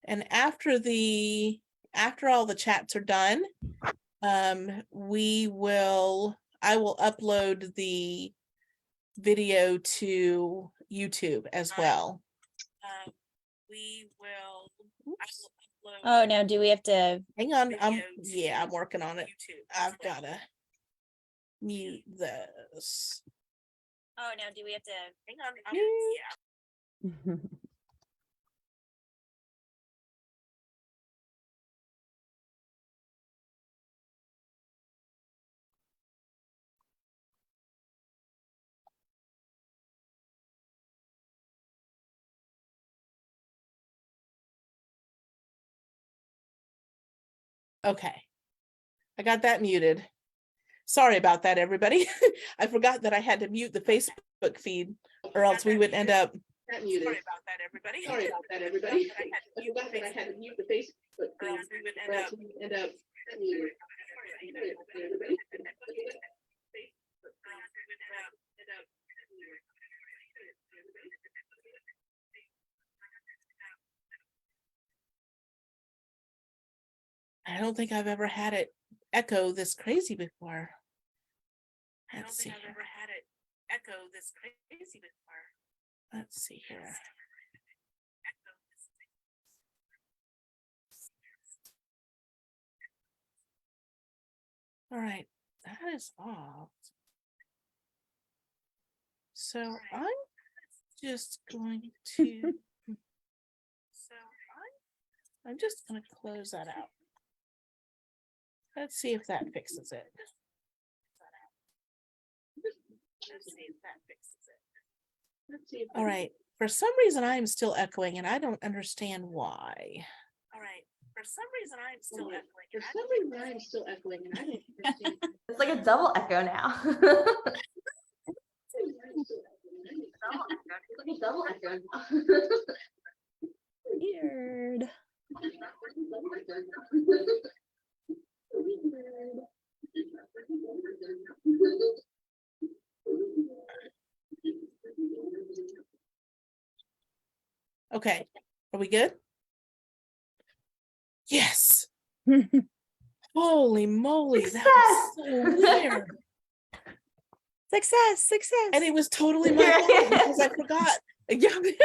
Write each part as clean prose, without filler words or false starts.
And after all the chats are done, I will upload the video to YouTube as well. Oh, now do we have to hang on? I'm working on it. I've gotta mute this. Oh, now do we have to Hang on. Okay, I got that muted. Sorry about that, everybody. I forgot that I had to mute the Facebook feed, or else we would end up. Sorry about that, everybody. I forgot that I had to mute the Facebook feed, or else we would end up. I don't think I've ever had it echo this crazy before. Let's see here. All right, that is off. So I'm just going to. I'm just going to close that out. Let's see if that fixes it. All right. For some reason, I'm still echoing, and I don't understand why. All right. For some reason, I'm still echoing. And I don't understand. It's like a double echo now. weird? Okay. Are we good? Yes. Holy moly. That was so weird. Success. And it was totally my fault because I forgot. It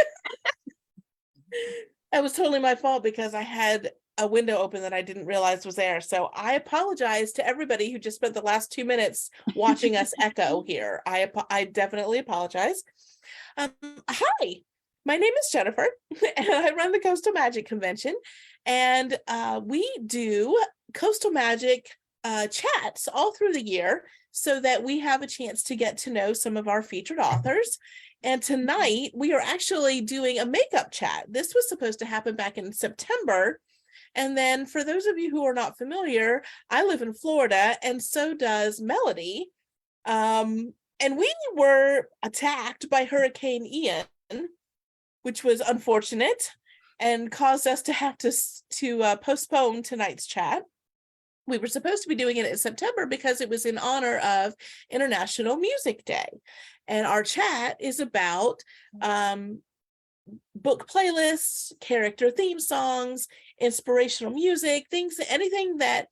was totally my fault because I had a window open that I didn't realize was there. So I apologize to everybody who just spent the last 2 minutes watching us echo here. I definitely apologize. Hi, my name is Jennifer, and I run the Coastal Magic Convention. And we do Coastal Magic chats all through the year so that we have a chance to get to know some of our featured authors. And tonight we are actually doing a makeup chat. This was supposed to happen back in September. And then for those of you who are not familiar, I live in Florida, and so does Melody. And we were attacked by Hurricane Ian, which was unfortunate and caused us to have to postpone tonight's chat. We were supposed to be doing it in September because it was in honor of International Music Day. And our chat is about book playlists, character theme songs, inspirational music, anything that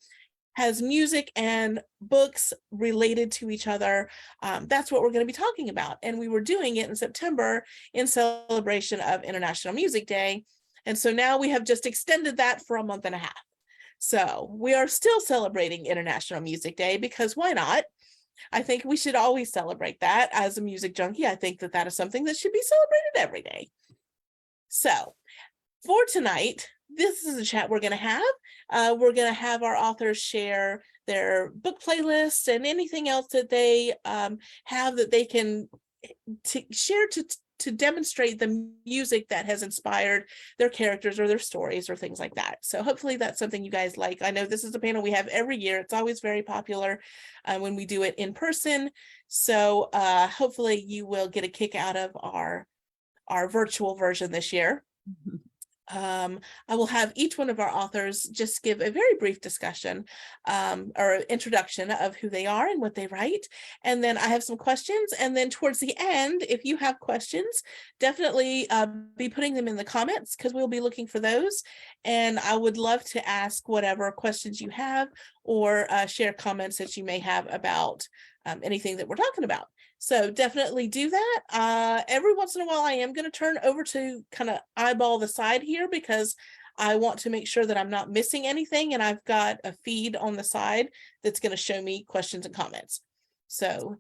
has music and books related to each other. That's what we're going to be talking about. And we were doing it in September in celebration of International Music Day. And so now we have just extended that for a month and a half. So we are still celebrating International Music Day because why not? I think we should always celebrate that. As a music junkie, I think that is something that should be celebrated every day. So for tonight, this is a chat we're going to have. We're going to have our authors share their book playlists and anything else that they have that they can share to demonstrate the music that has inspired their characters or their stories or things like that. So hopefully that's something you guys like. I know this is a panel we have every year. It's always very popular when we do it in person. So hopefully you will get a kick out of our virtual version this year. I will have each one of our authors just give a very brief discussion or introduction of who they are and what they write. And then I have some questions. And then towards the end, if you have questions, definitely be putting them in the comments because we'll be looking for those. And I would love to ask whatever questions you have or share comments that you may have about anything that we're talking about. So definitely do that. Every once in a while, I am going to turn over to kind of eyeball the side here because I want to make sure that I'm not missing anything. And I've got a feed on the side that's going to show me questions and comments. So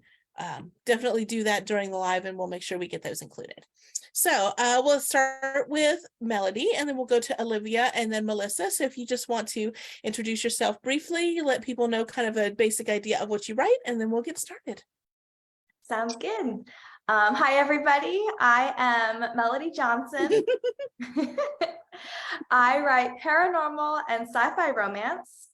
definitely do that during the live and we'll make sure we get those included. So we'll start with Melody and then we'll go to Olivia and then Melissa. So if you just want to introduce yourself briefly, let people know kind of a basic idea of what you write, and then we'll get started. Sounds good. Hi, everybody. I am Melody Johnson. I write paranormal and sci-fi romance.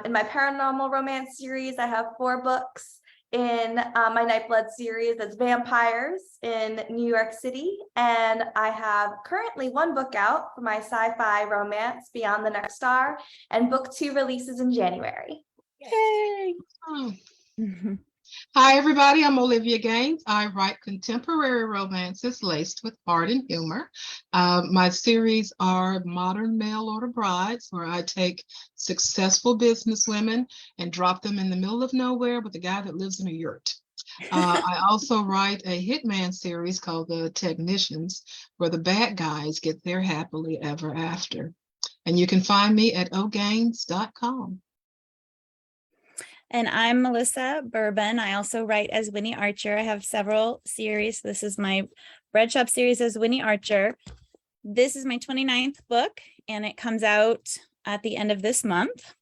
In my paranormal romance series, I have 4 books. In my Nightblood series, that's vampires in New York City. And I have currently 1 book out for my sci-fi romance, Beyond the Next Star, and book 2 releases in January. Yay! Oh. Hi, everybody. I'm Olivia Gaines. I write contemporary romances laced with art and humor. My series are Modern Mail Order Brides, where I take successful businesswomen and drop them in the middle of nowhere with a guy that lives in a yurt. I also write a hitman series called The Technicians, where the bad guys get their happily ever after. And you can find me at ogaines.com. And I'm Melissa Bourbon. I also write as Winnie Archer. I have several series. This is my Bread Shop series as Winnie Archer. This is my 29th book, and it comes out at the end of this month.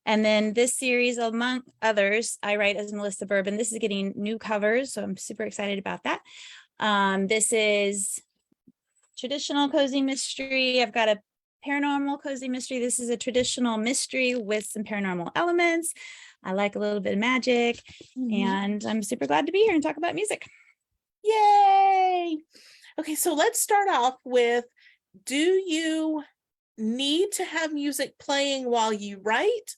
And then this series, among others, I write as Melissa Bourbon. This is getting new covers, so I'm super excited about that. This is traditional cozy mystery. I've got a paranormal cozy mystery. This is a traditional mystery with some paranormal elements. I like a little bit of magic, and I'm super glad to be here and talk about music. Yay! Okay, so let's start off with, do you need to have music playing while you write,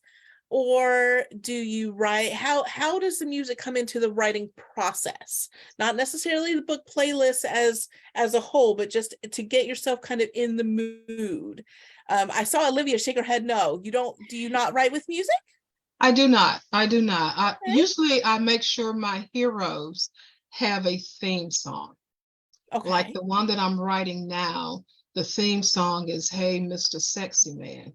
or do you write? How does the music come into the writing process? Not necessarily the book playlist as a whole, but just to get yourself kind of in the mood. I saw Olivia shake her head. No, you don't. Do you not write with music? I do not. Okay. Okay. I make sure my heroes have a theme song. Okay. Like the one that I'm writing now, the theme song is Hey, Mr. Sexy Man.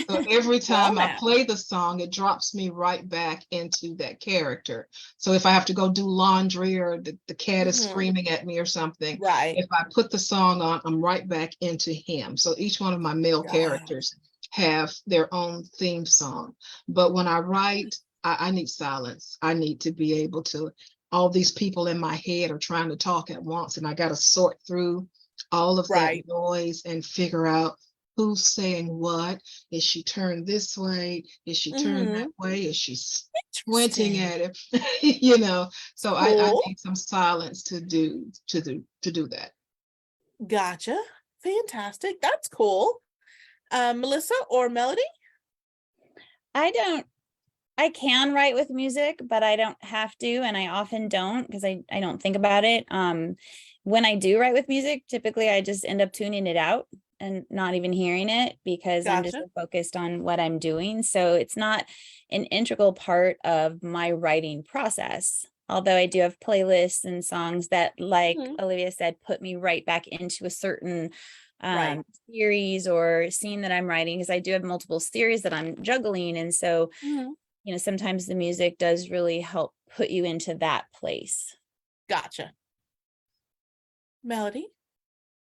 So every time I play the song, it drops me right back into that character. So if I have to go do laundry or the cat is screaming at me or something, right. If I put the song on, I'm right back into him. So each one of my male characters have their own theme song. But when I write, I need silence. I need to be able to, all these people in my head are trying to talk at once, and I got to sort through all of that noise and figure out who's saying what. Is she turned this way? Is she turned that way? Is she squinting at it? So I need some silence to do that. Gotcha. Fantastic. That's cool. Melissa or Melody? I can write with music, but I don't have to, and I often don't because I don't think about it. When I do write with music, typically I just end up tuning it out and not even hearing it because I'm just focused on what I'm doing. So it's not an integral part of my writing process. Although I do have playlists and songs that, like Olivia said, put me right back into a certain series or scene that I'm writing, because I do have multiple series that I'm juggling. And so, sometimes the music does really help put you into that place. Gotcha. Melody?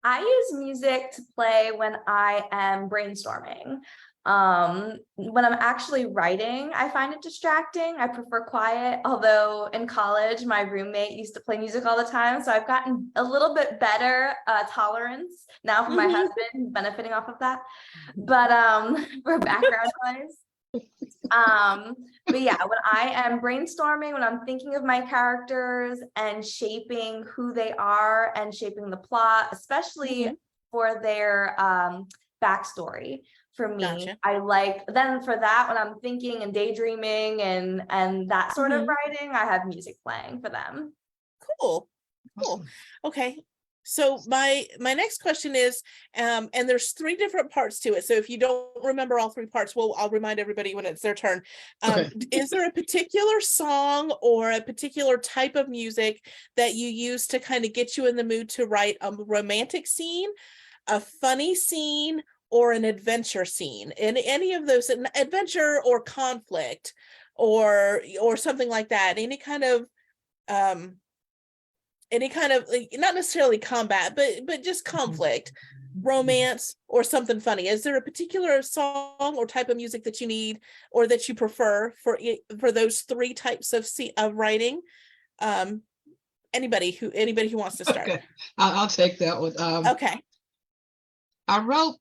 I use music to play when I am brainstorming. When I'm actually writing, I find it distracting. I prefer quiet, although in college, my roommate used to play music all the time. So I've gotten a little bit better tolerance now from my husband, benefiting off of that. But for background noise. But yeah, when I am brainstorming, when I'm thinking of my characters and shaping who they are and shaping the plot, especially for their backstory for me. Gotcha. I like, then for that, when I'm thinking and daydreaming and that sort of Mhm. writing, I have music playing for them. Cool. Cool. Awesome. Okay. So my next question is, and there's 3 different parts to it. So if you don't remember all 3 parts, I'll remind everybody when it's their turn. Okay. Is there a particular song or a particular type of music that you use to kind of get you in the mood to write a romantic scene, a funny scene, or an adventure scene? In any of those, an adventure or conflict, or something like that. Any kind of like, not necessarily combat, but just conflict, romance, or something funny. Is there a particular song or type of music that you need or that you prefer for those 3 types of writing? Anybody who wants to start? Okay, I'll take that one. Okay. I wrote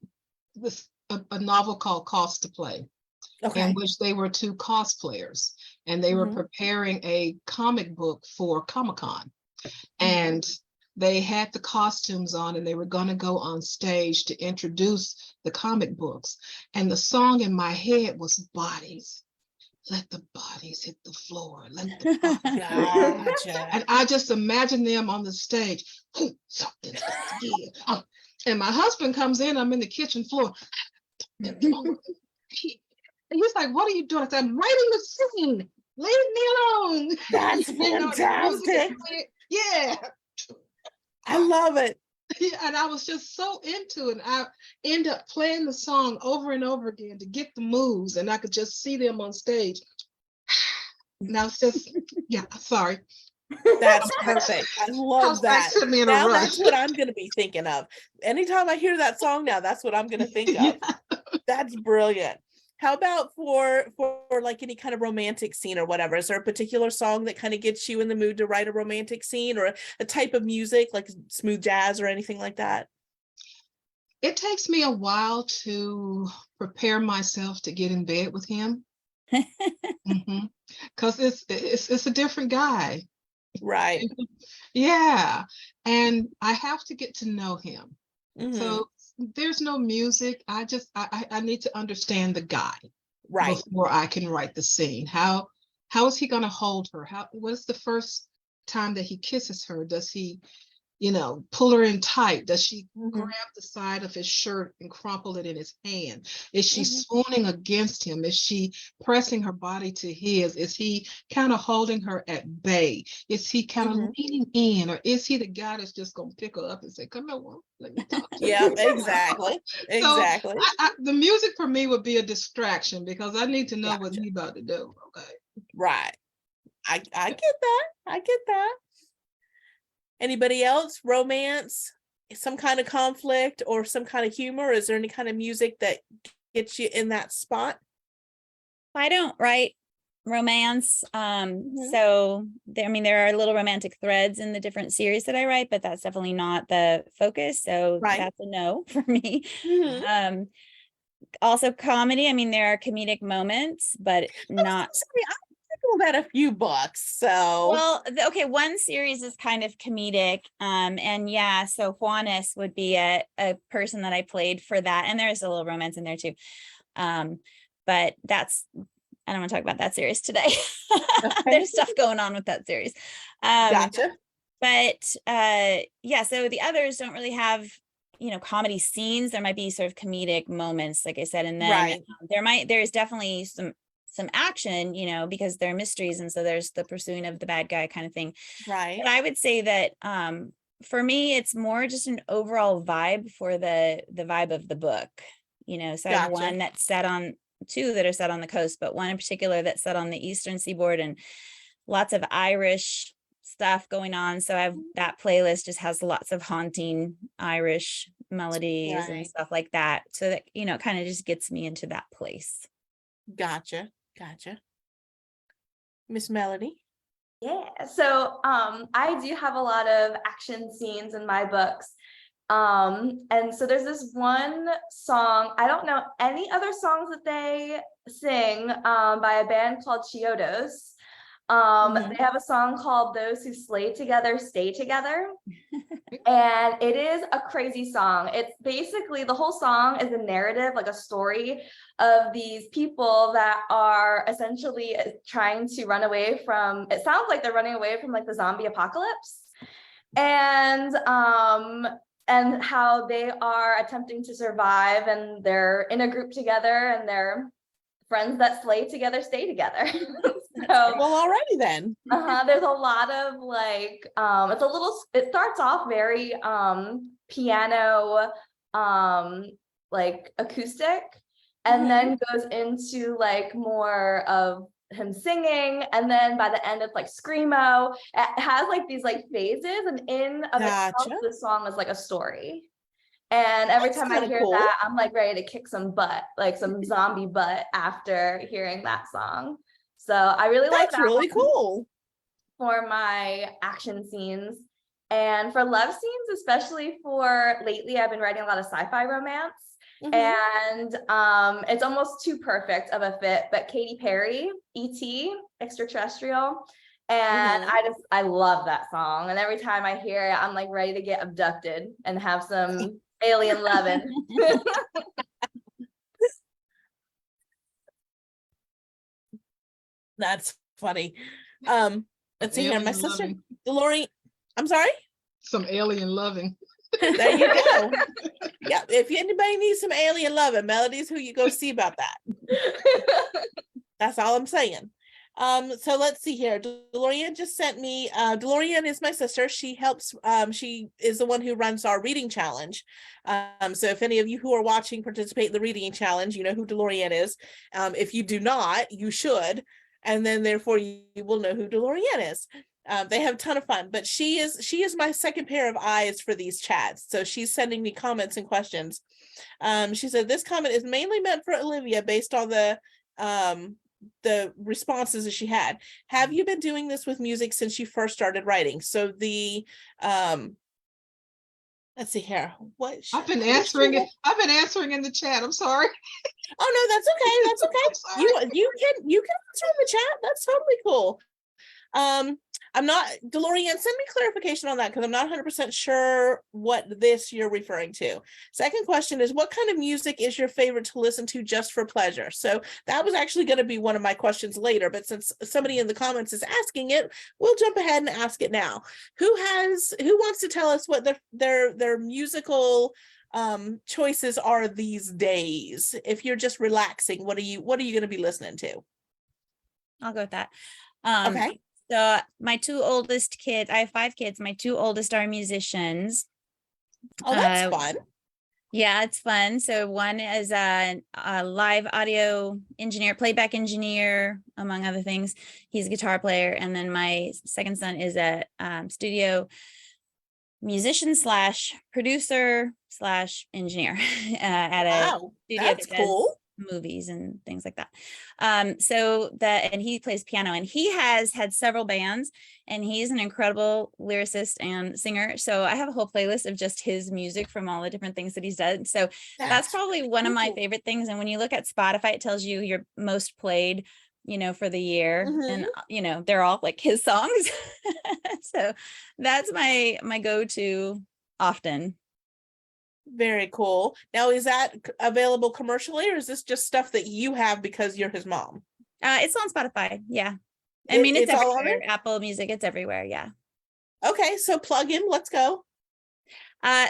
a novel called Cost to Play, Okay. in which they were 2 cosplayers, and they were Mhm. preparing a comic book for Comic-Con. And they had the costumes on, and they were going to go on stage to introduce the comic books. And the song in my head was Bodies. Let the bodies hit the floor. Let the bodies. Gotcha. And I just imagine them on the stage. Something's got to give. And my husband comes in, I'm in the kitchen floor. And he's like, what are you doing? I said, I'm writing the scene. Leave me alone. That's You know, the music is fantastic. playing. Yeah. I love it. Yeah, and I was just so into it. I end up playing the song over and over again to get the moves, and I could just see them on stage. Now it's just, yeah, sorry. That's perfect. I love Comes back that. to me in a Now rush. that's what I'm going to be thinking of. Anytime I hear that song now, that's what I'm going to think of. That's brilliant. How about for like any kind of romantic scene or whatever? Is there a particular song that kind of gets you in the mood to write a romantic scene, or a type of music like smooth jazz or anything like that? It takes me a while to prepare myself to get in bed with him. Because it's a different guy. Right. Yeah. And I have to get to know him. Mhm. So there's no music. I need to understand the guy Right. before I can write the scene. How is he going to hold her? What is the first time that he kisses her? Does he, pull her in tight? Does she Mhm. grab the side of his shirt and crumple it in his hand? Is she Mhm. swooning against him? Is she pressing her body to his? Is he kind of holding her at bay? Is he kind of Mhm. leaning in, or is he the guy that's just going to pick her up and say, come here, woman, let me talk to you? Yeah, exactly. So Exactly. the music for me would be a distraction because I need to know what Gotcha. he's about to do. Okay. Right. I get that. I get that. Anybody else? Romance, some kind of conflict, or some kind of humor? Is there any kind of music that gets you in that spot? I don't write romance. Mhm. So there are little romantic threads in the different series that I write, but that's definitely not the focus. So Right. that's a no for me. Mhm. Also comedy. I mean, there are comedic moments, but not. I've read a few books, so Well, okay, one series is kind of comedic. And yeah, so Juanes would be a person that I played for that. And there's a little romance in there too. But I don't want to talk about that series today. okay. There's stuff going on with that series. Gotcha. But yeah, so the others don't really have, comedy scenes. There might be sort of comedic moments, like I said, and then Right. there's definitely some action, because they're mysteries, and so there's the pursuing of the bad guy kind of thing. Right. But I would say that for me, it's more just an overall vibe for the vibe of the book. So I have Gotcha. one that's set on, 2 that are set on the coast, but one in particular that's set on the eastern seaboard, and lots of Irish stuff going on. So I have that playlist just has lots of haunting Irish melodies and Right. stuff like that. So that, it kind of just gets me into that place. Gotcha. Miss Melody. Yeah, so I do have a lot of action scenes in my books. And so there's this one song, I don't know any other songs that they sing by a band called Chiodos. Mhm. They have a song called Those Who Slay Together Stay Together. And it is a crazy song. It's basically, the whole song is a narrative, like a story of these people that are essentially trying to run away from, it sounds like they're running away from like the zombie apocalypse. And how they are attempting to survive, and they're in a group together, and they're friends that slay together stay together. So Well, alrighty then. there's a lot of like, it's a little, it starts off very piano, like acoustic, and then goes into like more of him singing, and then by the end it's like screamo. It has like these like phases, and in of itself Gotcha. the song is like a story. And every That's time I kinda hear cool. that, I'm like ready to kick some butt, like some zombie butt after hearing that song. So I really like That's that really one cool. for my action scenes. And for love scenes, especially for lately, I've been writing a lot of sci-fi romance. Mhm. And it's almost too perfect of a fit, but Katy Perry, E.T., Extraterrestrial. And Mhm. I love that song. And every time I hear it, I'm like ready to get abducted and have some alien loving. That's funny. Let's see here. My Alien sister, loving. Delorean, I'm sorry? Some alien loving. There you go. Yeah, if anybody needs some alien loving, Melody's who you go see about that. That's all I'm saying. So let's see here. Delorean just sent me, Delorean is my sister. She helps, she is the one who runs our reading challenge. So if any of you who are watching participate in the reading challenge, you know who Delorean is. If you do not, you should. And then therefore you will know who Delorean is. They have a ton of fun, but she is my second pair of eyes for these chats. So she's sending me comments and questions. She said, this comment is mainly meant for Olivia based on the responses that she had. Have you been doing this with music since you first started writing? So the let's see here. I've been answering it. I've been answering in the chat. I'm sorry. Oh no, that's okay. That's okay. I'm sorry. You can answer in the chat. That's totally cool. I'm not, Delorean, send me clarification on that because I'm not 100% sure what this you're referring to. Second question is, what kind of music is your favorite to listen to just for pleasure? So that was actually going to be one of my questions later, but since somebody in the comments is asking it, we'll jump ahead and ask it now. Who wants to tell us what their musical choices are these days? If you're just relaxing, what are you going to be listening to? I'll go with that. Okay. So my two oldest kids, I have 5 kids. My 2 oldest are musicians. Oh, that's fun. Yeah, it's fun. So one is a live audio engineer, playback engineer, among other things. He's a guitar player. And then my second son is a studio musician / producer / engineer at a studio That's that does cool. movies and things like that. And he plays piano, and he has had several bands, and he's an incredible lyricist and singer. So I have a whole playlist of just his music from all the different things that he's done. So that's probably one of my favorite things. And when you look at Spotify, it tells you your most played, for the year. And they're all like his songs. So that's my go-to often. Very cool. Now, is that available commercially, or is this just stuff that you have because you're his mom? It's on Spotify. Yeah. I mean, it's all on everywhere. there? Apple Music, it's everywhere. Yeah. Okay, so plug in. Let's go.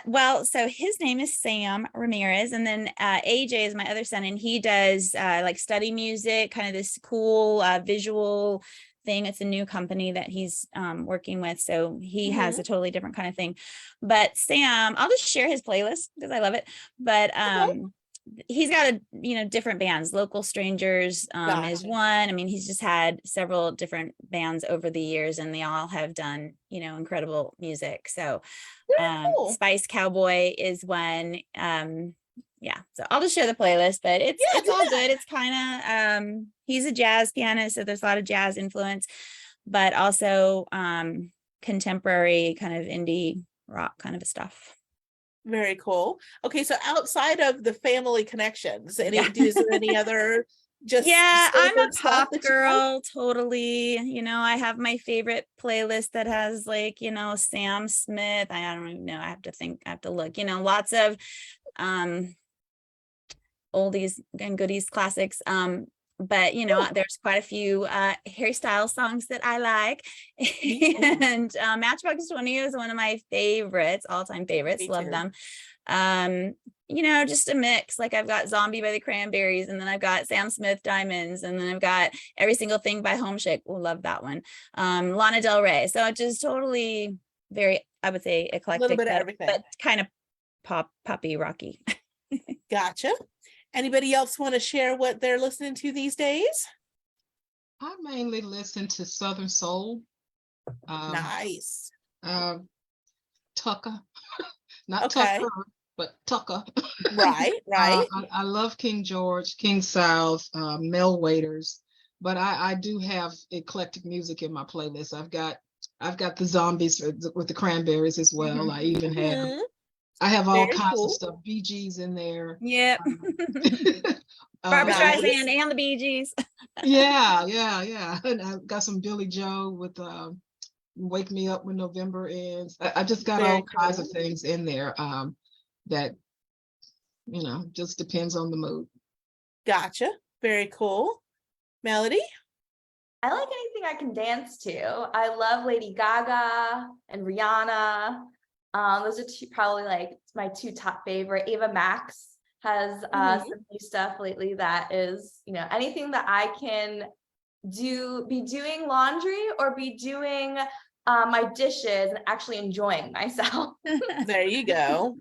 Well, so his name is Sam Ramirez, and then AJ is my other son, and he does like study music, kind of this cool visual thing. It's a new company that he's working with, so he has a totally different kind of thing. But Sam, I'll just share his playlist because I love it. But he's got different bands. Local Strangers is one. I mean, he's just had several different bands over the years, and they all have done incredible music. So cool. Spice Cowboy is one. Yeah, so I'll just share the playlist, but it's all good. It's kind of he's a jazz pianist, so there's a lot of jazz influence, but also contemporary kind of indie rock kind of stuff. Very cool. Okay, so outside of the family connections, is there any other just Yeah, I'm a favorite stuff pop that you like? girl, totally. I have my favorite playlist that has like, Sam Smith. I don't even know. I have to look, lots of um oldies and goodies classics. But there's quite a few Harry Styles songs that I like. Me too. And Matchbox 20 is one of my favorites, all-time favorites. Me Love too. them. Just a mix. Like I've got Zombie by the Cranberries, and then I've got Sam Smith Diamonds, and then I've got Every Single Thing by Home Chick. We'll love that one. Lana Del Rey. So just totally very, I would say, A eclectic, little bit of everything. but kind of poppy, rocky. Gotcha. Anybody else want to share what they're listening to these days? I mainly listen to Southern Soul. Nice. Tucker, not Okay. Tucker, but Tucker. Right. I love King George, King South, Mel Waiters, but I do have eclectic music in my playlist. I've got the Zombies with the Cranberries as well. I even have Mhm. all Very kinds cool. of stuff. Bee Gees in there. Yep. Barbara Nice. Streisand and the Bee Gees. Yeah. And I've got some Billy Joe with Wake Me Up When November Ends. I just got Very all kinds of cool. things in there that just depends on the mood. Gotcha. Very cool. Melody? I like anything I can dance to. I love Lady Gaga and Rihanna. Those are probably like my two top favorite. Ava Max has Mhm. some new stuff lately that is, anything that I can be doing laundry or be doing my dishes and actually enjoying myself. There you go.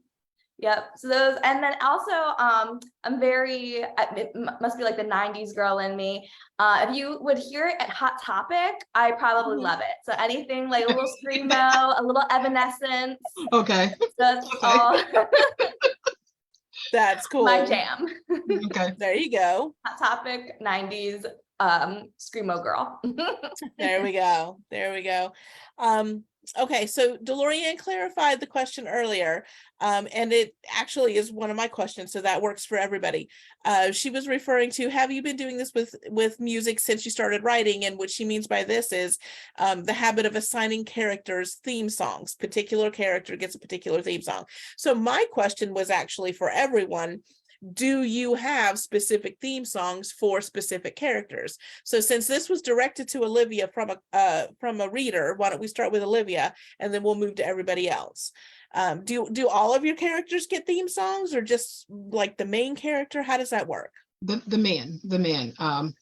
Yep. So those, and then also, I'm very, it must be like the 90s girl in me. If you would hear it at Hot Topic, I probably Mhm. love it. So anything like a little screamo, a little Evanescence, Okay. that's Okay. all That's cool. my jam. Okay. There you go. Hot Topic, 90s, screamo girl. There we go. There we go. Okay, so DeLorean clarified the question earlier, and it actually is one of my questions, so that works for everybody. She was referring to, have you been doing this with music since you started writing? And what she means by this is the habit of assigning characters theme songs. Particular character gets a particular theme song. So my question was actually for everyone. Do you have specific theme songs for specific characters? So since this was directed to Olivia from a reader, why don't we start with Olivia and then we'll move to everybody else. Do all of your characters get theme songs, or just like the main character? How does that work? The men. The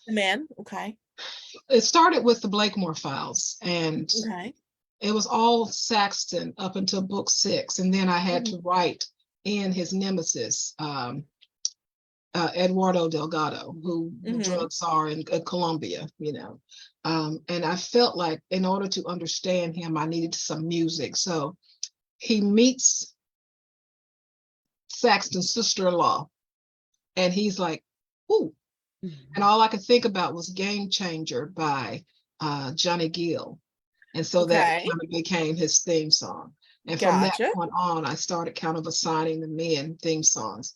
man. Okay. It started with the Blakemore Files, and Okay. it was all Saxton up until book 6, and then I had to write in his nemesis, Eduardo Delgado, who the drug czar in Colombia, and I felt like in order to understand him, I needed some music. So he meets Saxton's sister-in-law, and he's like, ooh. And all I could think about was Game Changer by Johnny Gill. And so that Okay. kind of became his theme song. And from that Gotcha. point on, I started kind of assigning the men theme songs.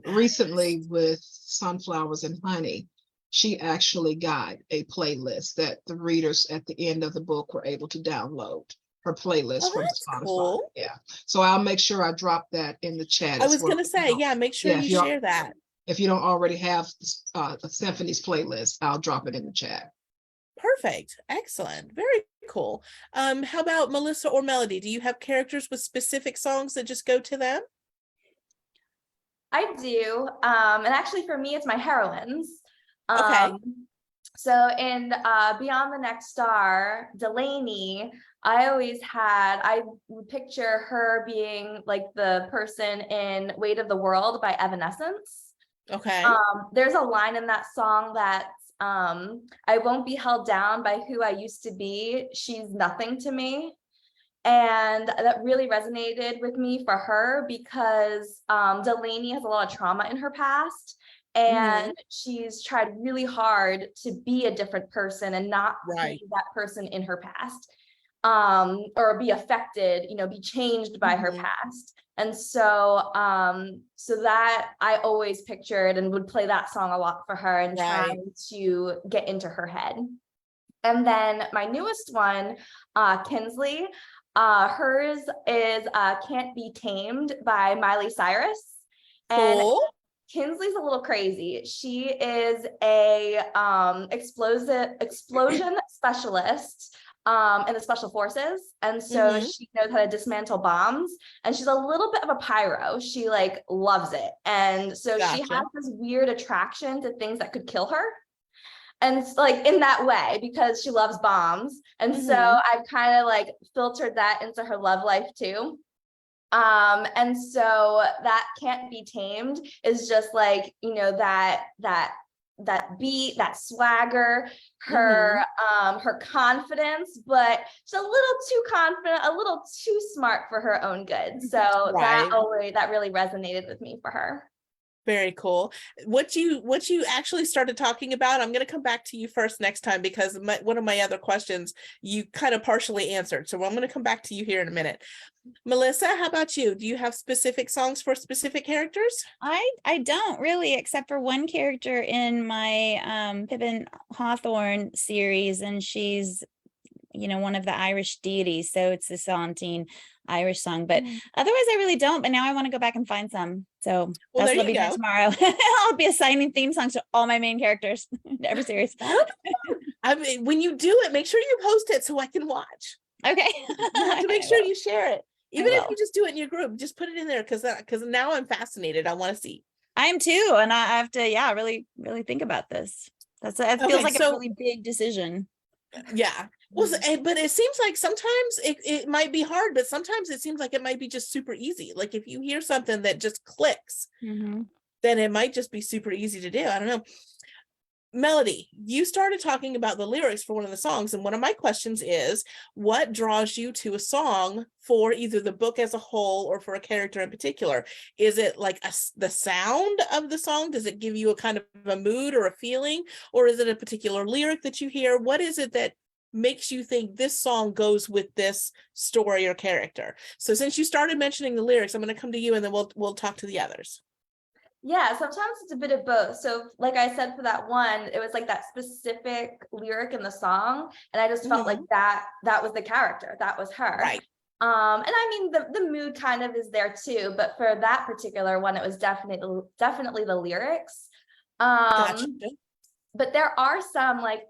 Recently with Sunflowers and Honey, she actually got a playlist that the readers at the end of the book were able to download her playlist Oh, from that's Spotify. cool. Yeah. So I'll make sure I drop that in the chat I as was well. gonna say, yeah, make sure you share that. If you don't already have a Symphony's playlist, I'll drop it in the chat. Perfect. Excellent. Very cool. How about Melissa or Melody? Do you have characters with specific songs that just go to them? I do. And actually for me, it's my heroines. Okay. So in Beyond the Next Star, Delaney, I would picture her being like the person in Weight of the World by Evanescence. Okay. There's a line in that song that I won't be held down by who I used to be. She's nothing to me. And that really resonated with me for her because Delaney has a lot of trauma in her past. And she's tried really hard to be a different person and not be that person in her past, or be affected, be changed by her past. And so so that I always pictured and would play that song a lot for her and trying to get into her head. And then my newest one, Kinsley, hers is Can't Be Tamed by Miley Cyrus. And Cool. Kinsley's a little crazy. She is a explosion specialist in the special forces. And so she knows how to dismantle bombs, and she's a little bit of a pyro. She like loves it. And so she has this weird attraction to things that could kill her. And it's like in that way, because she loves bombs. And so I've kind of like filtered that into her love life too. And so that Can't Be Tamed is just like, you know, that beat, that swagger, her her confidence, but she's a little too confident, a little too smart for her own good. So that really resonated with me for her. Very cool. What you actually started talking about, I'm going to come back to you first next time, because one of my other questions you kind of partially answered. So I'm going to come back to you here in a minute. Melissa, how about you? Do you have specific songs for specific characters? I don't really, except for one character in my Pippin Hawthorne series, and she's, you know, one of the Irish deities, so it's this haunting Irish song, but otherwise I really don't. But now I want to go back and find some, so well, that's what I'll be doing tomorrow. I'll be assigning theme songs to all my main characters in every series. I mean, when you do it, make sure you post it so I can watch. Okay. You have to make sure you share it, even if you just do it in your group. Just put it in there, because now I'm fascinated. I want to see. I am too, and I have to really think about this. It feels like a really big decision. Yeah. Well, but it seems like sometimes it might be hard, but sometimes it seems like it might be just super easy. Like if you hear something that just clicks, then it might just be super easy to do. I don't know. Melody, you started talking about the lyrics for one of the songs, and one of my questions is, what draws you to a song for either the book as a whole or for a character in particular? Is it like the sound of the song? Does it give you a kind of a mood or a feeling, or is it a particular lyric that you hear? What is it that makes you think this song goes with this story or character? So since you started mentioning the lyrics, I'm going to come to you, and then we'll talk to the others. Yeah, sometimes it's a bit of both. So like I said, for that one, it was like that specific lyric in the song, and I just felt like that was the character, that was her. Right. And I mean the mood kind of is there too, but for that particular one, it was definitely the lyrics. Gotcha. But there are some like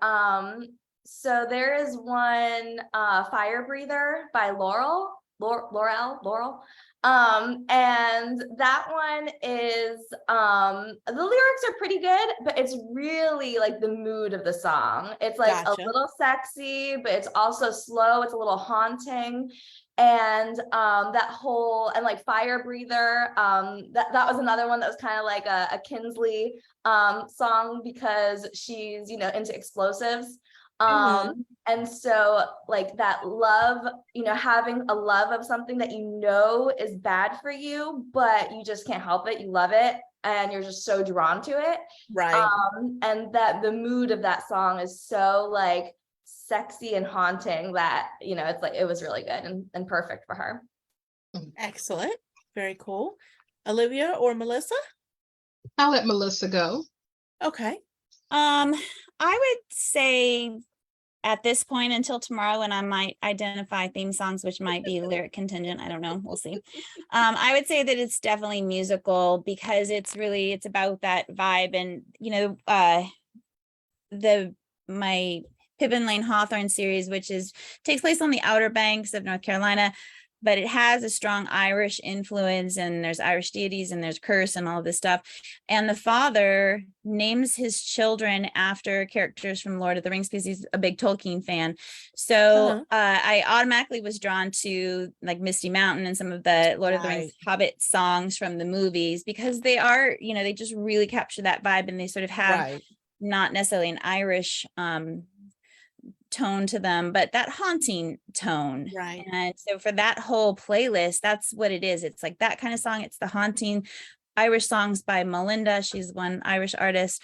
so there is one Fire Breather by Laurel. And that one is the lyrics are pretty good, but it's really like the mood of the song. It's like a little sexy, but it's also slow, it's a little haunting. And that whole, and like Fire Breather, that was another one that was kind of like a Kinsley song, because she's, you know, into explosives. And so like that love, you know, having a love of something that you know is bad for you, but you just can't help it, you love it, and you're just so drawn to it. Right. And that the mood of that song is so like sexy and haunting that, you know, it's like it was really good and perfect for her. Excellent. Very cool. Olivia or Melissa? I'll let Melissa go. Okay. I would say at this point until tomorrow, when I might identify theme songs, which might be lyric contingent, I don't know, we'll see. I would say that it's definitely musical, because it's about that vibe. And you know, my Pippin Lane Hawthorne series, which takes place on the Outer Banks of North Carolina, but it has a strong Irish influence, and there's Irish deities, and there's curse and all of this stuff. And the father names his children after characters from Lord of the Rings, because he's a big Tolkien fan. So I automatically was drawn to like Misty Mountain and some of the Lord of the Rings Hobbit songs from the movies, because they are, you know, they just really capture that vibe, and they sort of have not necessarily an Irish tone to them, but that haunting tone. Right. And so for that whole playlist, that's what it is. It's like that kind of song. It's the haunting Irish songs by Melinda. She's one Irish artist.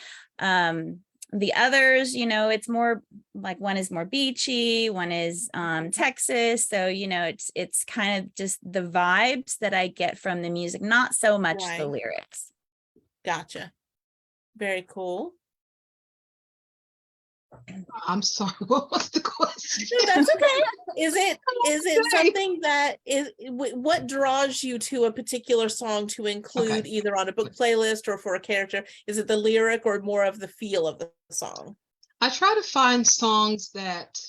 The others, you know, it's more like one is more beachy, one is Texas. So, you know, it's kind of just the vibes that I get from the music, not so much the Right. lyrics. Gotcha. Very cool. I'm sorry, what was the question? No, that's okay. Is it something that is what draws you to a particular song to include either on a book playlist or for a character? Is it the lyric or more of the feel of the song? I try to find songs that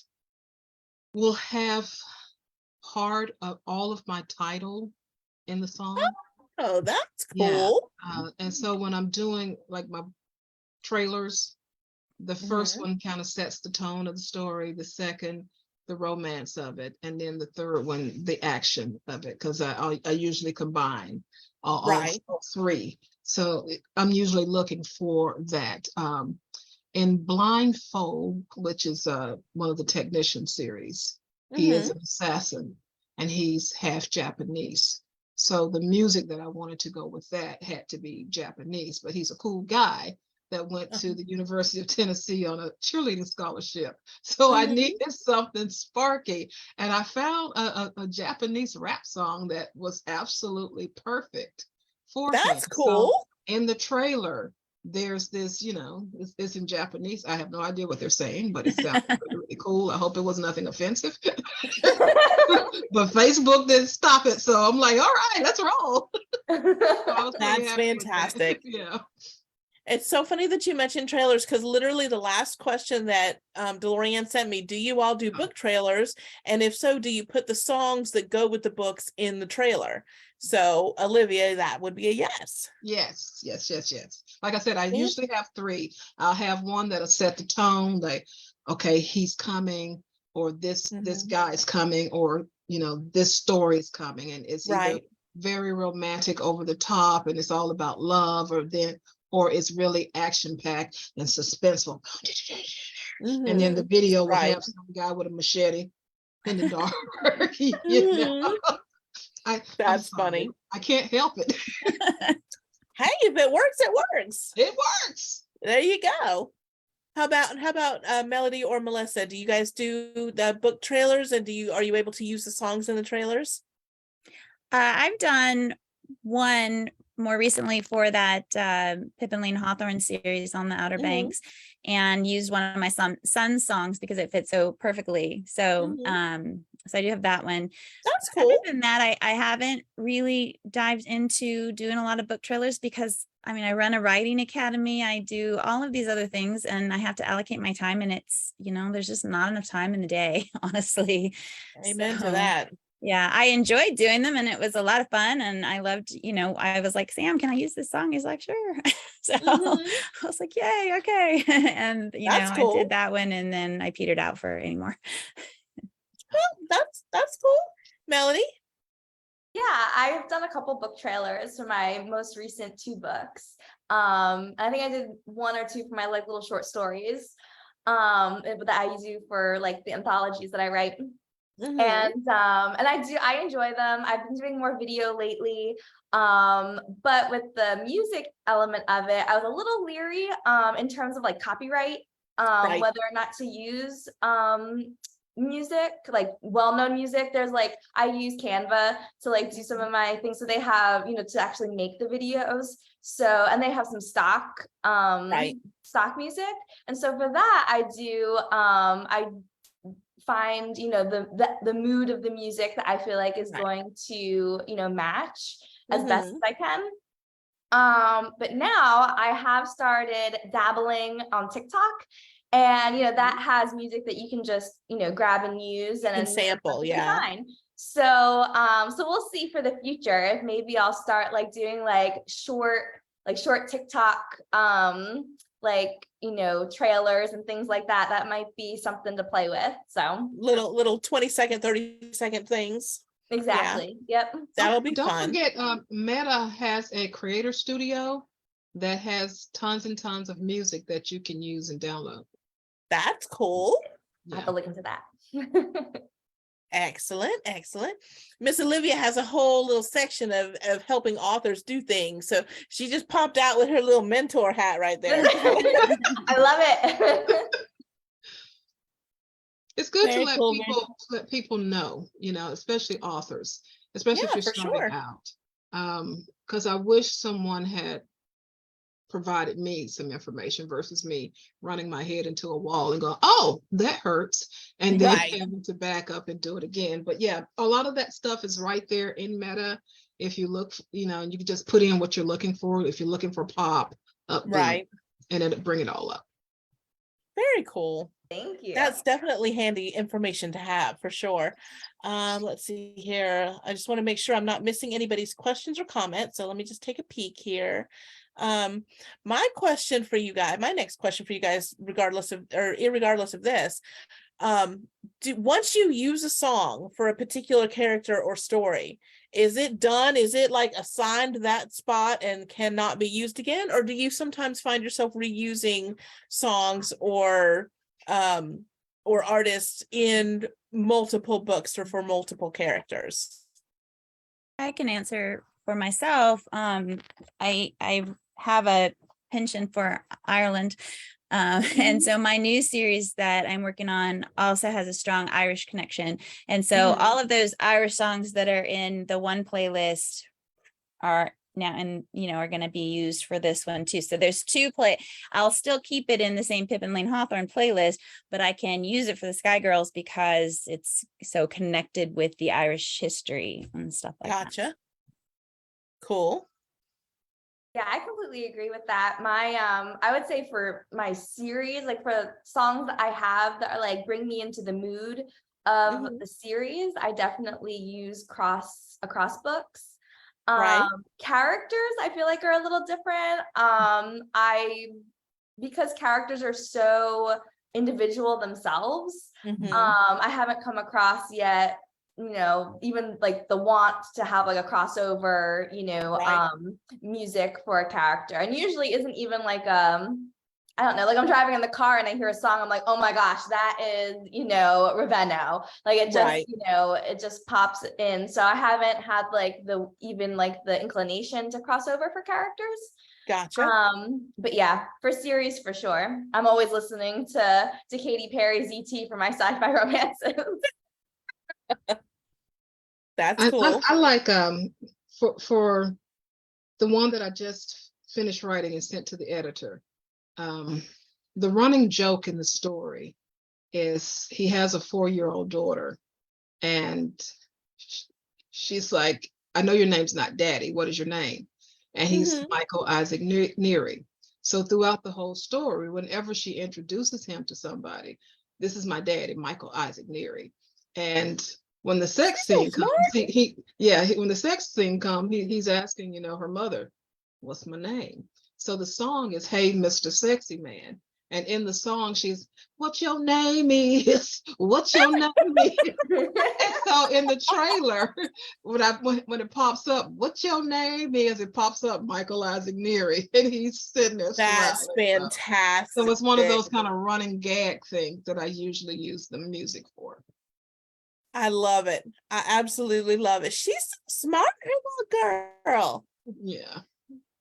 will have part of all of my title in the song. Oh, that's Yeah. cool. And so when I'm doing like my trailers, the first one kind of sets the tone of the story, the second, the romance of it, and then the third one, the action of it, because I usually combine all three. So I'm usually looking for that. In Blindfold, which is one of the Technician series, he is an assassin and he's half Japanese. So the music that I wanted to go with that had to be Japanese, but he's a cool guy that went to the University of Tennessee on a cheerleading scholarship. So I needed something sparky. And I found a Japanese rap song that was absolutely perfect for him. That's cool. So in the trailer, there's this, you know, it's in Japanese. I have no idea what they're saying, but it sounds really cool. I hope it was nothing offensive. But Facebook didn't stop it. So I'm like, all right, let's roll. So That's fantastic. Yeah. It's so funny that you mentioned trailers because literally the last question that DeLorean sent me, do you all do book trailers? And if so, do you put the songs that go with the books in the trailer? So Olivia, that would be a yes. Yes. Like I said, I usually have three. I'll have one that'll set the tone, like, okay, he's coming, or this guy's coming, or, you know, this story is coming, and it's either very romantic over the top and it's all about love, or it's really action-packed and suspenseful. And then the video will have some guy with a machete in the dark. You know? That's funny. I can't help it. Hey, if it works, it works. It works. There you go. How about Melody or Melissa? Do you guys do the book trailers, and are you able to use the songs in the trailers? I've done one more recently for that Pip and Lane Hawthorne series on the Outer Banks, and used one of my son's songs because it fits so perfectly. So so I do have that one. That's cool. Other than that, I haven't really dived into doing a lot of book trailers because I mean, I run a writing academy, I do all of these other things, and I have to allocate my time, and it's, you know, there's just not enough time in the day, honestly. Amen to that. Yeah, I enjoyed doing them and it was a lot of fun, and I loved, you know, I was like, Sam, can I use this song? He's like, sure. So I was like, yay, okay. And you know, cool. I did that one and then I petered out for anymore. Well, that's cool. Melody? Yeah, I've done a couple book trailers for my most recent 2 books. I think I did 1 or 2 for my like little short stories that I do for like the anthologies that I write. And I enjoy them. I've been doing more video lately. But with the music element of it, I was a little leery in terms of like copyright, whether or not to use music, like well-known music. There's like, I use Canva to like do some of my things. So they have, you know, to actually make the videos. So, and they have some stock music. And so for that, I find, you know, the mood of the music that I feel like is going to, you know, match as best as I can. But now I have started dabbling on TikTok, and you know that has music that you can just, you know, grab and use and sample. Fine. So so we'll see for the future if maybe I'll start like doing like short TikTok like, you know, trailers and things like that. That might be something to play with. So little 20-second, 30-second things. Exactly. Yep. That'll be Don't fun. forget, Meta has a creator studio that has tons and tons of music that you can use and download. That's cool. I have to look into that. Excellent, excellent. Miss Olivia has a whole little section of helping authors do things. So she just popped out with her little mentor hat right there. I love it. It's good to Very cool, very let people know, especially authors, especially if Yeah, you're for starting sure. out. Because I wish someone had provided me some information versus me running my head into a wall and going, oh, that hurts, and then Right. having to back up and do it again. But yeah, a lot of that stuff is right there in Meta. If you look, you can just put in what you're looking for. If you're looking for pop, upbeat, Right. and it'll bring it all up. Very cool. Thank you. That's definitely handy information to have for sure. Let's see here. I just want to make sure I'm not missing anybody's questions or comments. So let me just take a peek here. My next question for you guys, regardless of or irregardless of this, once you use a song for a particular character or story, is it done? Is it like assigned that spot and cannot be used again? Or do you sometimes find yourself reusing songs or artists in multiple books or for multiple characters? I can answer for myself. I have a penchant for Ireland. And so my new series that I'm working on also has a strong Irish connection. And so all of those Irish songs that are in the one playlist are now and are going to be used for this one too. So there's I'll still keep it in the same Pip and Lane Hawthorne playlist, but I can use it for the Sky Girls because it's so connected with the Irish history and stuff like that. Gotcha. Cool. Yeah, I completely agree with that. I would say for my series, like for songs that I have that are like bring me into the mood of the series, I definitely use across books. Right. Characters I feel like are a little different. Because characters are so individual themselves, I haven't come across yet, even like the want to have like a crossover, Right. music for a character. And usually isn't even like I don't know, like I'm driving in the car and I hear a song, I'm like, oh my gosh, that is, Ravenna. Like it just, Right. it just pops in. So I haven't had like the inclination to cross over for characters. Gotcha. But yeah, for series for sure. I'm always listening to Katy Perry's ET for my sci-fi romances. That's cool. I like for the one that I just finished writing and sent to the editor. The running joke in the story is he has a 4-year-old daughter, and she's like, I know your name's not Daddy. What is your name? And he's Michael Isaac Neary. So throughout the whole story, whenever she introduces him to somebody, this is my daddy, Michael Isaac Neary. And when the sex scene comes, when the sex scene comes, he's asking, her mother, what's my name? So the song is, Hey, Mr. Sexy Man. And in the song, she's, what your name is? What's your name is? And so in the trailer, when it pops up, what's your name is, it pops up Michael Isaac Neary, and he's sitting there That's smiling. fantastic. So it's one of those kind of running gag things that I usually use the music for. I love it. I absolutely love it. She's so smart, little girl. Yeah.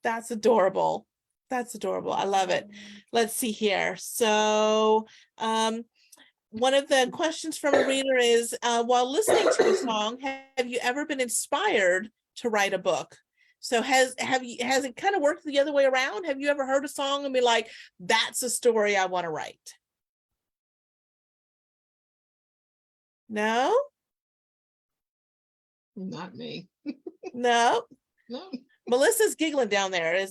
That's adorable. That's adorable. I love it. Let's see here. So one of the questions from a reader is, while listening to a song, have you ever been inspired to write a book? So has it kind of worked the other way around? Have you ever heard a song and be like, that's a story I want to write? No? Not me. No? No. Melissa's giggling down there.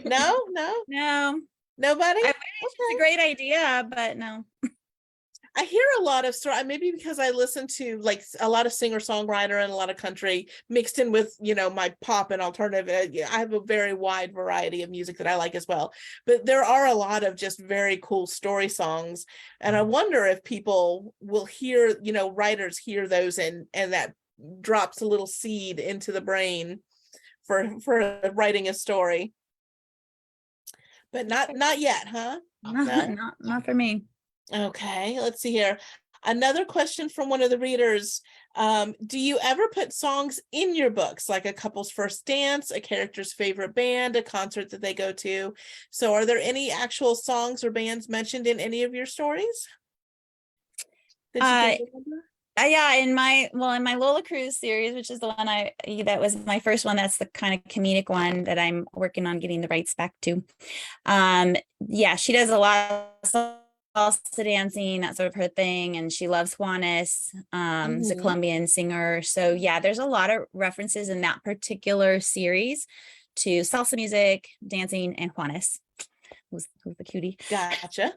No? Nobody? I wish it's a great idea, but no. I hear a lot of story, maybe because I listen to like a lot of singer-songwriter and a lot of country mixed in with, my pop and alternative. I have a very wide variety of music that I like as well. But there are a lot of just very cool story songs. And I wonder if people will hear, writers hear those and that drops a little seed into the brain for writing a story. But not yet, huh? Not for me. Okay, let's see here. Another question from one of the readers. Do you ever put songs in your books, like a couple's first dance, a character's favorite band, a concert that they go to? So are there any actual songs or bands mentioned in any of your stories that you can remember? Yeah, in my Lola Cruz series, which is the one that was my first one, that's the kind of comedic one that I'm working on getting the rights back to. Yeah, she does a lot of salsa dancing, that sort of her thing, and she loves Juanes, is a Colombian singer. So yeah, there's a lot of references in that particular series to salsa music, dancing, and Juanes, who's the cutie. Gotcha.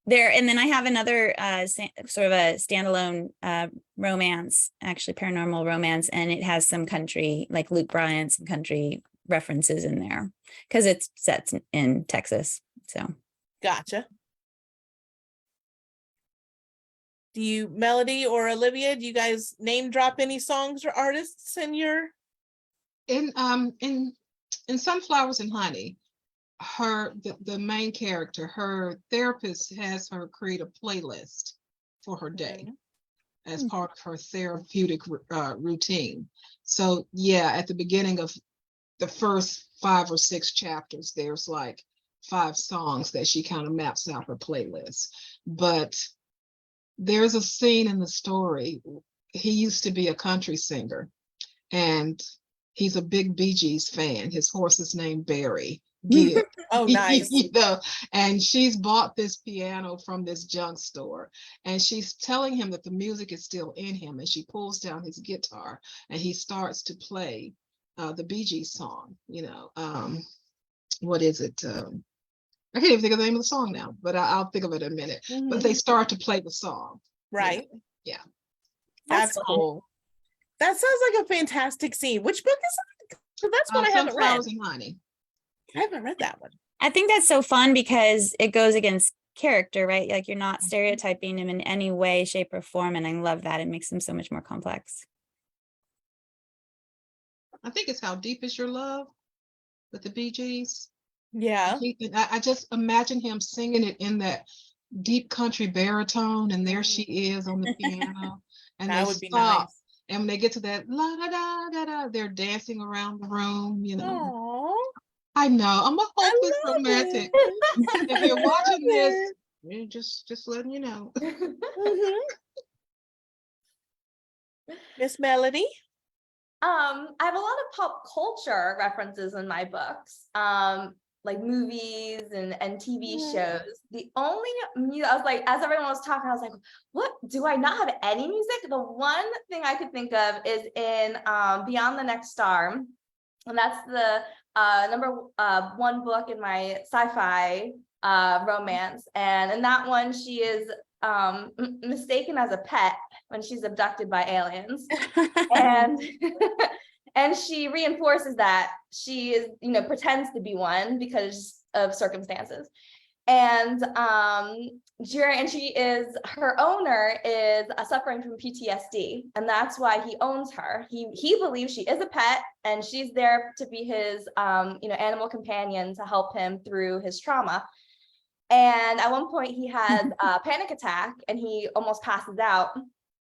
There, and then I have another sort of a standalone romance, actually paranormal romance, and it has some country, like Luke Bryan, some country references in there because it's set in Texas. So Gotcha. Do you, Melody or Olivia, do you guys name drop any songs or artists in your? In Sunflowers and Honey, the main character, her therapist has her create a playlist for her day as part of her therapeutic routine. So yeah, at the beginning of the first 5 or 6 chapters, there's like 5 songs that she kind of maps out her playlist. But there's a scene in the story. He used to be a country singer, and he's a big Bee Gees fan. His horse is named Barry. Gibb. Oh, nice. You know, and she's bought this piano from this junk store, and she's telling him that the music is still in him, and she pulls down his guitar and he starts to play the Bee Gees song, you know. What is it? I can't even think of the name of the song now, but I'll think of it in a minute. But they start to play the song. Right. You know? Yeah. That's cool. That sounds like a fantastic scene. Which book is that? So that's what I haven't read. Sunflowers and Honey. I haven't read that one. I think that's so fun because it goes against character, right? Like you're not stereotyping him in any way, shape, or form. And I love that. It makes him so much more complex. I think it's How Deep Is Your Love with the Bee Gees. Yeah. I just imagine him singing it in that deep country baritone, and there she is on the piano. And That they would be stop. nice. And when they get to that la da da da da, they're dancing around the room, you know. Aww. I know. I'm a hopeless love romantic. it. If you're I watching love this, it. yeah, just letting you know. Mhm. Miss Melody. I have a lot of pop culture references in my books, like movies and TV shows. The only music, I was like, as everyone was talking, I was like, what, do I not have any music? The one thing I could think of is in Beyond the Next Star. And that's the number 1 book in my sci-fi romance. And in that one, she is mistaken as a pet when she's abducted by aliens. And and she reinforces that she is, you know, pretends to be one because of circumstances. And her owner is suffering from PTSD, and that's why he owns her. He believes she is a pet, and she's there to be his animal companion to help him through his trauma. And at one point he has a panic attack and he almost passes out.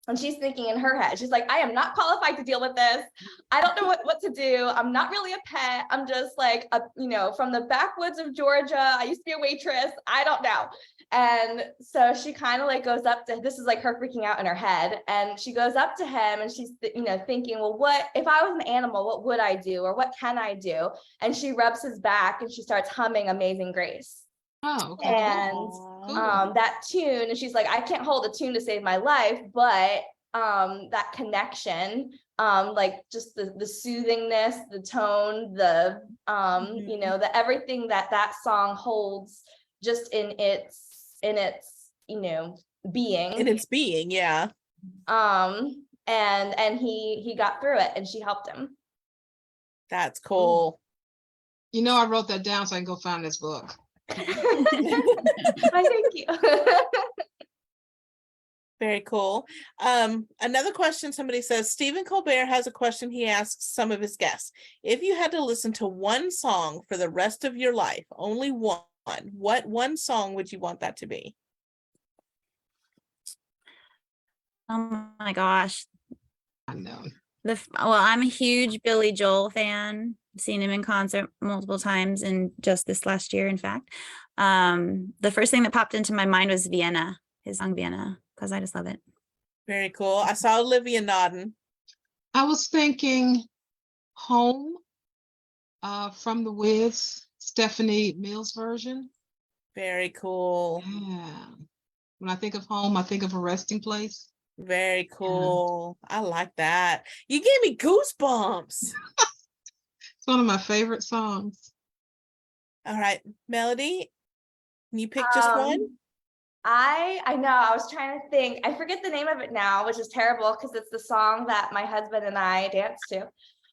And she's thinking in her head, she's like, I am not qualified to deal with this. I don't know what to do. I'm not really a pet. I'm just like, from the backwoods of Georgia. I used to be a waitress. I don't know. And so she kind of like goes up to, this is like her freaking out in her head. And she goes up to him and she's, thinking, well, what, if I was an animal, what would I do? Or what can I do? And she rubs his back and she starts humming Amazing Grace. Oh, okay. And that tune, and she's like, I can't hold a tune to save my life, but that connection, like just the soothingness, the tone, the the everything that song holds just in its being. In its being, yeah. And he got through it and she helped him. That's cool. I wrote that down so I can go find this book. I thank you. Very cool. Another question, somebody says, Stephen Colbert has a question he asks some of his guests. If you had to listen to one song for the rest of your life, only one, what one song would you want that to be? Oh my gosh. I know. Well, I'm a huge Billy Joel fan. I've seen him in concert multiple times, and just this last year, in fact. The first thing that popped into my mind was Vienna, his song Vienna, because I just love it. Very cool. I saw Olivia nodding. I was thinking Home from the Wiz, Stephanie Mills version. Very cool. Yeah. When I think of home, I think of a resting place. Very cool. I like that. You gave me goosebumps. It's one of my favorite songs. All right, Melody, can you pick just one? I know, I was trying to think. I forget the name of it now, which is terrible because it's the song that my husband and I danced to.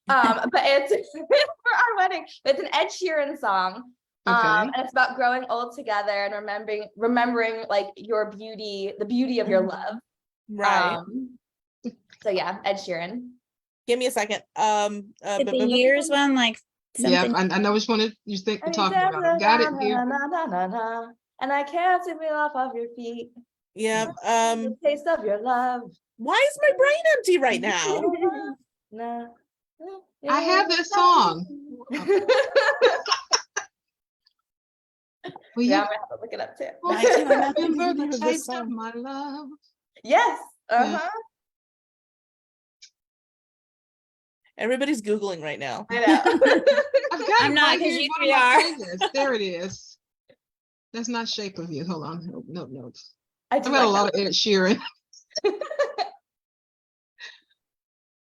But it's for our wedding. It's an Ed Sheeran song. Okay. And it's about growing old together and remembering like your beauty, the beauty of your love. Right. So yeah, Ed Sheeran. Give me a second. Did the years one, like Yeah, something? I know which one you think we're talking about. Got it here. And I can't take me off of your feet. Yeah. The taste of your love. Why is my brain empty right now? No. I have that song. Well, Yeah, you I'm gonna have to look it up too. I cannot think of the remember name the of this taste of song. my love. Yes. Uh-huh. Everybody's Googling right now. I know. I've got I'm it not, right 'cause here in you one three of my are. playlists. There it is. That's not Shape of You. Hold on. No. I I've do got a like lot of Ed Sheeran.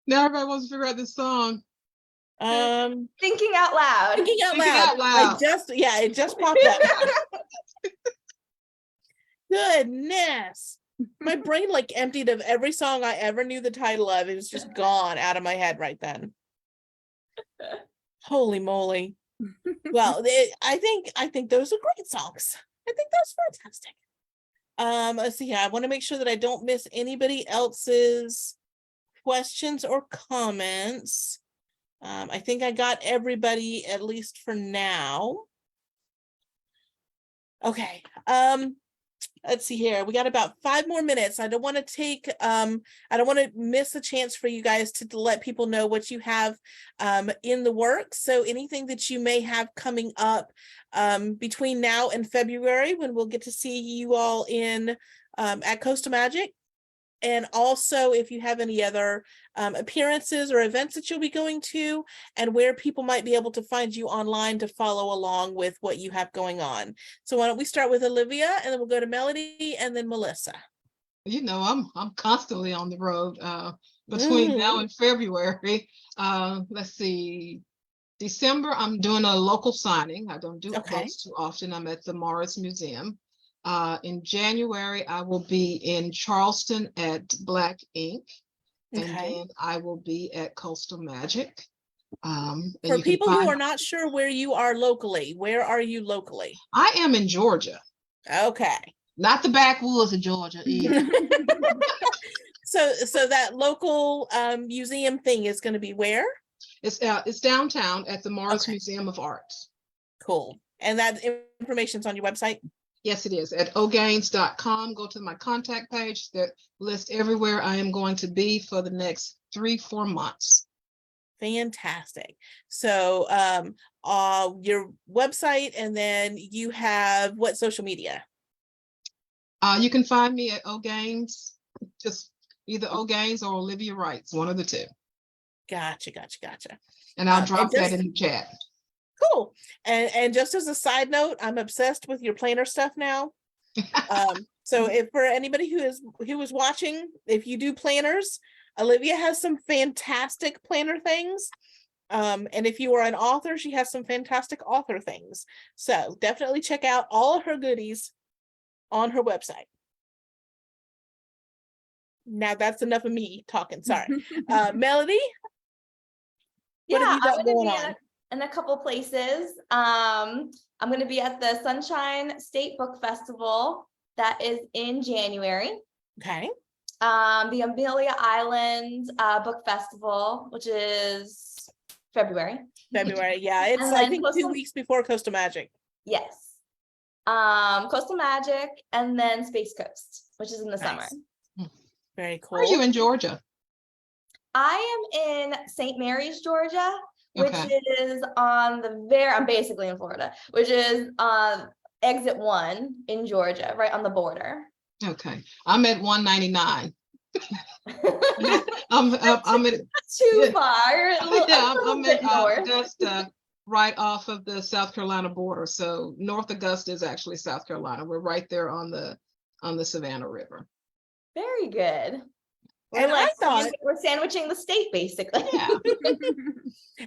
Now everybody wants to figure out this song. Thinking out loud. Thinking out Thinking loud. out loud. It just popped up. Goodness. My brain like emptied of every song I ever knew the title of. It was just gone out of my head right then. Holy moly. Well, I think those are great songs. I think that's fantastic. Let's see here. I want to make sure that I don't miss anybody else's questions or comments. I think I got everybody, at least for now. Okay. Let's see here. We got about 5 more minutes. I don't want to miss a chance for you guys to let people know what you have in the works. So anything that you may have coming up between now and February, when we'll get to see you all in at Coastal Magic. And also if you have any other appearances or events that you'll be going to, and where people might be able to find you online to follow along with what you have going on. So why don't we start with Olivia, and then we'll go to Melody and then Melissa. You know, I'm constantly on the road between now and February. Let's see. December, I'm doing a local signing. I don't do those too often. I'm at the Morris Museum. In January, I will be in Charleston at Black Ink. And then I will be at Coastal Magic. For people who are not sure where you are locally, where are you locally? I am in Georgia. Okay. Not the backwoods of Georgia either. So that local museum thing is going to be where? It's downtown at the Morris Museum of Arts. Cool. And that information's on your website? Yes, it is at ogains.com. Go to my contact page that lists everywhere I am going to be for the next 3-4 months. Fantastic. So your website, and then you have what social media? You can find me at Ogains, just either Ogains or Olivia Wrights, one of the two. Gotcha. And I'll drop that in the chat. Cool. And just as a side note, I'm obsessed with your planner stuff now. So if for anybody who is watching, if you do planners, Olivia has some fantastic planner things. And if you are an author, she has some fantastic author things. So definitely check out all of her goodies on her website. Now that's enough of me talking. Sorry. Melody? What have you got going on? In a couple places. I'm going to be at the Sunshine State Book Festival. That is in January. Okay. The Amelia Island Book Festival, which is February. Yeah. It's I think 2 weeks before Coastal Magic. Yes. Coastal Magic, and then Space Coast, which is in the summer. Very cool. Are you in Georgia? I am in St. Mary's, Georgia, which Okay. is on I'm basically in Florida, which is exit 1 in Georgia, right on the border. Okay. I'm at 199. I'm at Too yeah, far. yeah, A little I'm bit at north. Augusta, right off of the South Carolina border. So North Augusta is actually South Carolina. We're right there on the Savannah River. Very good. We're And I like thought, we're sandwiching the state, basically. Yeah.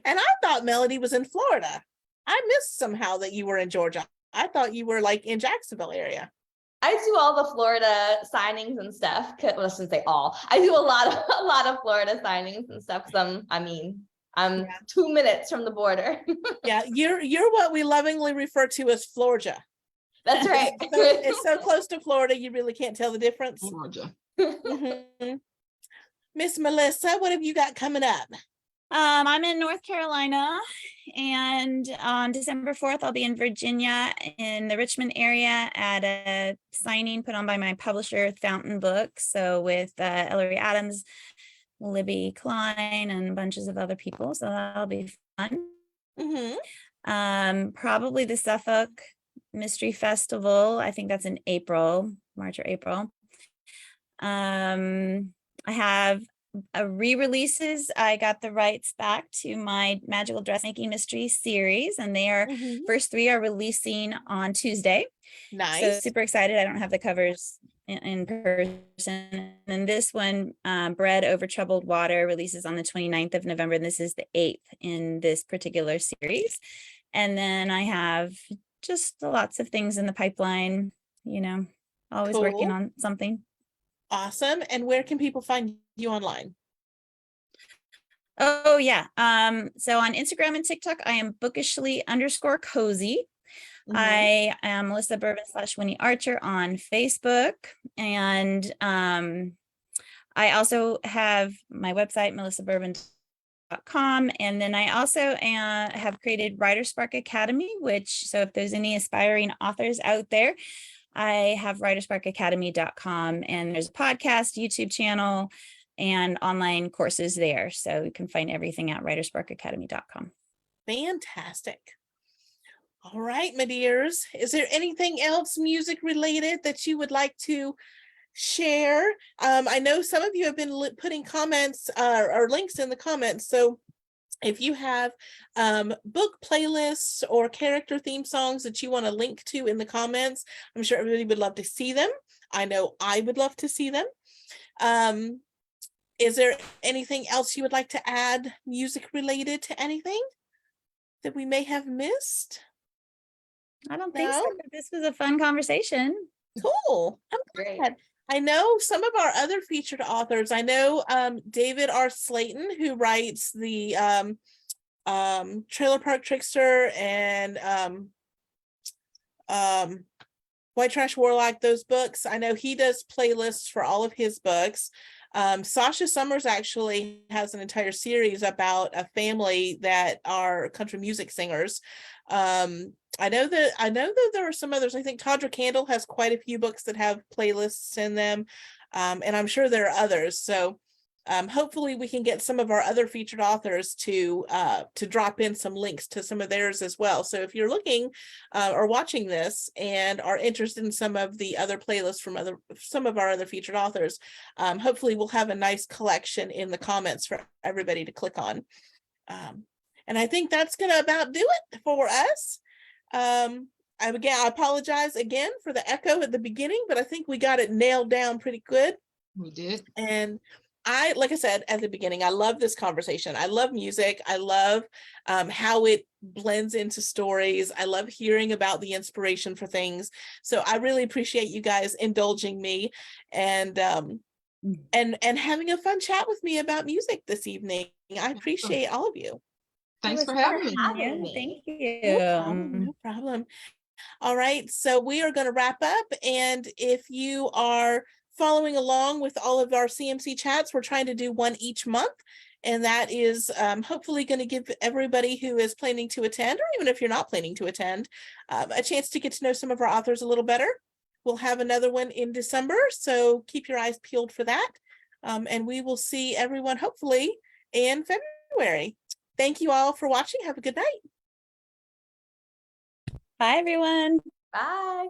and I thought Melody was in Florida. I missed somehow that you were in Georgia. I thought you were like in Jacksonville area. I do all the Florida signings and stuff. Well, I shouldn't say all. I do a lot of Florida signings and stuff because I'm Yeah. 2 minutes from the border. Yeah, you're what we lovingly refer to as Florgia. That's right. It's so close to Florida, you really can't tell the difference. Georgia. Mhm. Miss Melissa, what have you got coming up? I'm in North Carolina, and on December 4th, I'll be in Virginia in the Richmond area at a signing put on by my publisher, Fountain Books. So with Ellery Adams, Libby Klein, and bunches of other people. So that'll be fun. Mm-hmm. Probably the Suffolk Mystery Festival. I think that's in March or April. I have re-releases. I got the rights back to my Magical Dressmaking Mystery series, and they are first 3 are releasing on Tuesday. Nice. So super excited. I don't have the covers in person. And this one, Bread Over Troubled Water, releases on the 29th of November. And this is the 8th in this particular series. And then I have just lots of things in the pipeline, always working on something. Awesome. And where can people find you online? Oh yeah. So on Instagram and TikTok, I am bookishly_cozy. I am Melissa Bourbon /Winnie Archer on Facebook. And I also have my website, melissabourbon.com. And then I also have created Writer Spark Academy, so if there's any aspiring authors out there, I have writersparkacademy.com, and there's a podcast, YouTube channel, and online courses there. So you can find everything at writersparkacademy.com. Fantastic. All right, my dears. Is there anything else music related that you would like to share? I know some of you have been putting comments or links in the comments. So if you have book playlists or character theme songs that you want to link to in the comments, I'm sure everybody would love to see them. I know I would love to see them. Is there anything else you would like to add music related to anything that we may have missed? I don't think so. This was a fun conversation. Cool. I'm glad. I know some of our other featured authors. I know David R. Slayton, who writes the Trailer Park Trickster and White Trash Warlock, those books. I know he does playlists for all of his books. Sasha Summers actually has an entire series about a family that are country music singers. I know that there are some others. I think Tadra Candle has quite a few books that have playlists in them. And I'm sure there are others. So hopefully we can get some of our other featured authors to drop in some links to some of theirs as well. So if you're looking or watching this and are interested in some of the other playlists from some of our other featured authors, hopefully we'll have a nice collection in the comments for everybody to click on. And I think that's gonna about do it for us. I apologize again for the echo at the beginning, but I think we got it nailed down pretty good. We did. And like I said at the beginning, I love this conversation. I love music. I love how it blends into stories. I love hearing about the inspiration for things. So I really appreciate you guys indulging me and having a fun chat with me about music this evening. I appreciate all of you. Thanks for having Thank me. you. No problem. All right, so we are going to wrap up, and if you are following along with all of our CMC chats, we're trying to do one each month, and that is hopefully going to give everybody who is planning to attend, or even if you're not planning to attend, a chance to get to know some of our authors a little better. We'll have another one in December, so keep your eyes peeled for that. And we will see everyone hopefully in February. Thank you all for watching. Have a good night. Bye, everyone. Bye.